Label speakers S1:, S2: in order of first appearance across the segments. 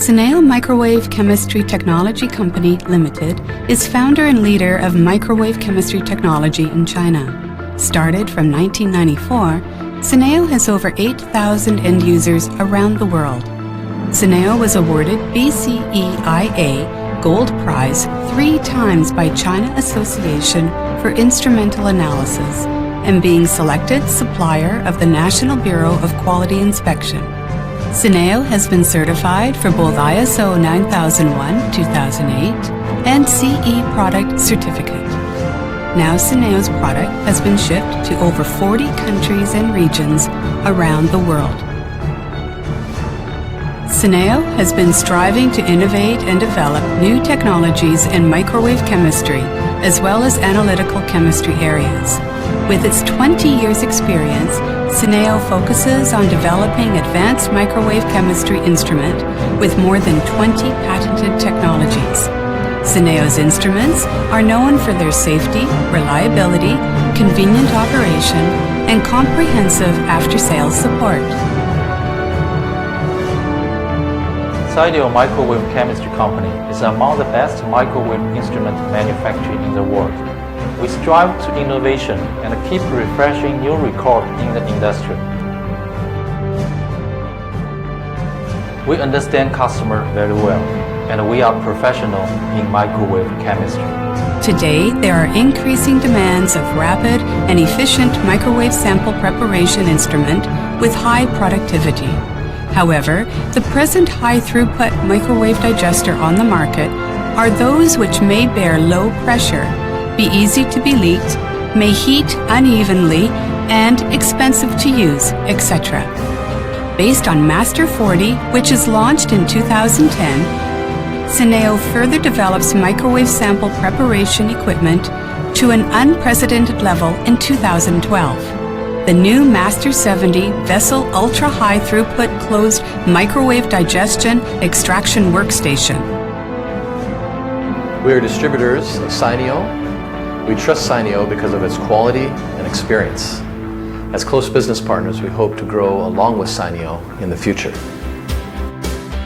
S1: Sineo Microwave Chemistry Technology Company Limited is founder and leader of microwave chemistry technology in China. Started from 1994, Sineo has over 8,000 end users around the world. Sineo was awarded BCEIA Gold Prize 3 times by China Association for Instrumental Analysis and being selected supplier of the National Bureau of Quality Inspection. Sineo has been certified for both ISO 9001-2008 and CE product certificate. Now Sineo's product has been shipped to over 40 countries and regions around the world. Sineo has been striving to innovate and develop new technologies in microwave chemistry as well as analytical chemistry areas. With its 20 years experience, Sineo focuses on developing advanced microwave chemistry instrument with more than 20 patented technologies. Sineo's instruments are known for their safety, reliability, convenient operation, and comprehensive after-sales support.
S2: Sineo Microwave Chemistry Company is among the best microwave instrument manufacturers in the world. We strive to innovation and keep refreshing new records in the industry. We understand customer very well, and we are professional in microwave chemistry.
S1: Today, there are increasing demands of rapid and efficient microwave sample preparation instrument with high productivity. However, the present high-throughput microwave digester on the market are those which may bear low pressure, be easy to be leaked, may heat unevenly, and expensive to use, etc. Based on Master 40, which is launched in 2010, Sineo further develops microwave sample preparation equipment to an unprecedented level in 2012. The new Master 70 Vessel Ultra High Throughput Closed Microwave Digestion Extraction Workstation.
S3: We are distributors of Sineo. We trust Sineo because of its quality and experience. As close business partners, we hope to grow along with Sineo in the future.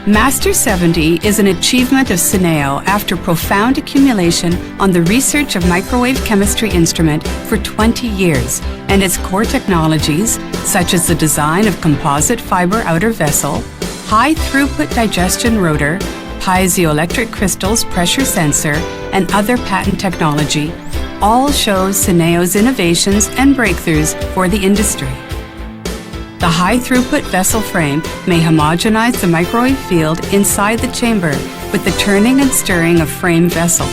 S1: Master 70 is an achievement of Sineo after profound accumulation on the research of microwave chemistry instrument for 20 years and its core technologies such as the design of composite fiber outer vessel, high throughput digestion rotor, piezoelectric crystals pressure sensor, and other patent technology, all shows Sineo's innovations and breakthroughs for the industry. The high-throughput vessel frame may homogenize the microwave field inside the chamber with the turning and stirring of frame vessel.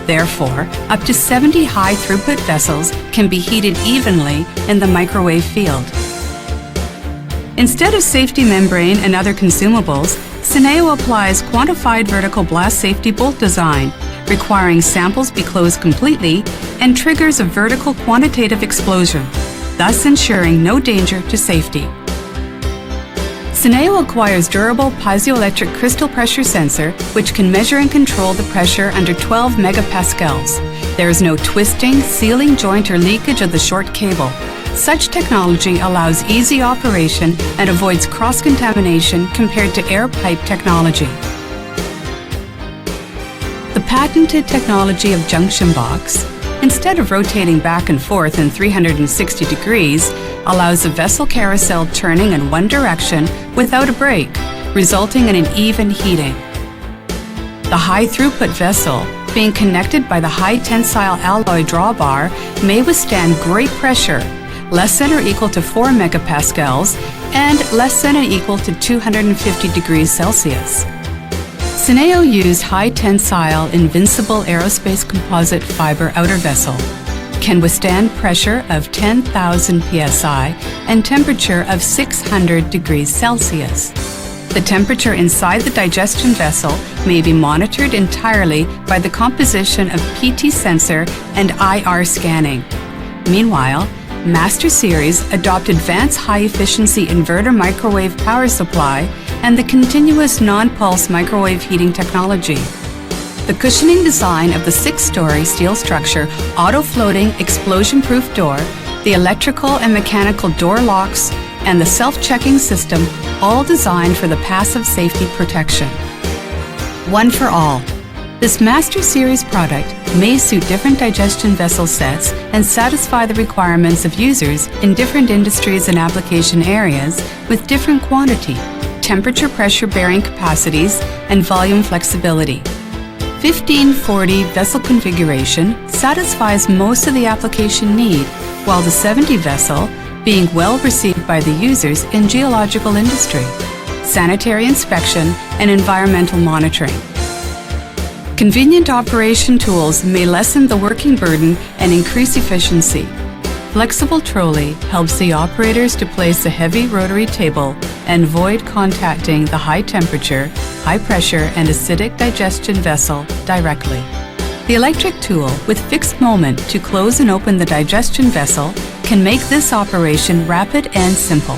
S1: Therefore, up to 70 high-throughput vessels can be heated evenly in the microwave field. Instead of safety membrane and other consumables, Sineo applies quantified vertical blast safety bolt design, requiring samples be closed completely and triggers a vertical quantitative explosion, thus ensuring no danger to safety. Sineo acquires durable piezoelectric crystal pressure sensor which can measure and control the pressure under 12 megapascals. There is no twisting, sealing joint or leakage of the short cable. Such technology allows easy operation and avoids cross-contamination compared to air pipe technology. The patented technology of junction box, instead of rotating back and forth in 360 degrees, allows the vessel carousel turning in one direction without a break, resulting in an even heating. The high-throughput vessel, being connected by the high-tensile alloy drawbar, may withstand great pressure, less than or equal to 4 megapascals and less than or equal to 250 degrees Celsius. Sineo used high-tensile invincible aerospace composite fiber outer vessel, can withstand pressure of 10,000 psi and temperature of 600 degrees Celsius. The temperature inside the digestion vessel may be monitored entirely by the composition of PT sensor and IR scanning. Meanwhile, Master Series adopt advanced high-efficiency inverter microwave power supply and the continuous non-pulse microwave heating technology. The cushioning design of the 6-story steel structure, auto-floating explosion-proof door, the electrical and mechanical door locks, and the self-checking system, all designed for the passive safety protection. one for all. This Master Series product may suit different digestion vessel sets and satisfy the requirements of users in different industries and application areas with different quantity, temperature pressure bearing capacities, and volume flexibility. 1540 vessel configuration satisfies most of the application need, while the 70 vessel being well received by the users in geological industry, sanitary inspection, and environmental monitoring. Convenient operation tools may lessen the working burden and increase efficiency. Flexible trolley helps the operators to place a heavy rotary table and avoid contacting the high temperature, high pressure, and acidic digestion vessel directly. The electric tool with fixed moment to close and open the digestion vessel can make this operation rapid and simple.